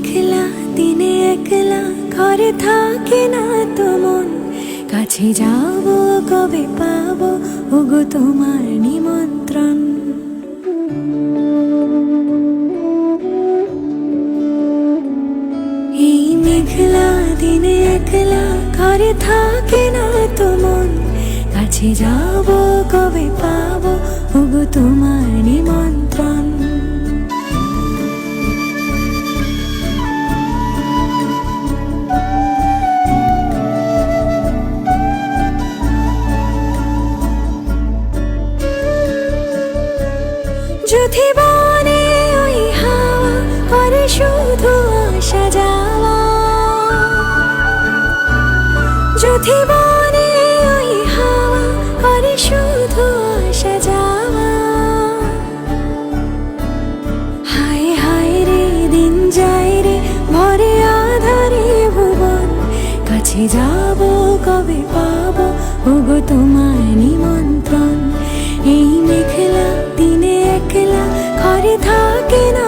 মেঘলা দিনে একলা ঘরে থাকে না তো মন, কাছে যাব কবে পাবো ওগো তোমার নিমন্ত্রণ। এই মেঘলা দিনে একলা ঘরে থাকে না তো মন, কাছে যাব কবে পাবো ওগো তোমার নিমন্ত্রণ। যদি বনে ওই হাওয়া করে শুধু আসা যাওয়া, যদি বনে ওই হাওয়া করে শুধু আসা যাওয়া, হায় হায় রে দিন যায় রে ভরে আধারে ভুবন, কাছে যাব কবে পাবো ওগো তোমার নিমন্ত্রণ। এই মেঘলা দিনে একলা ঘরে থাকে না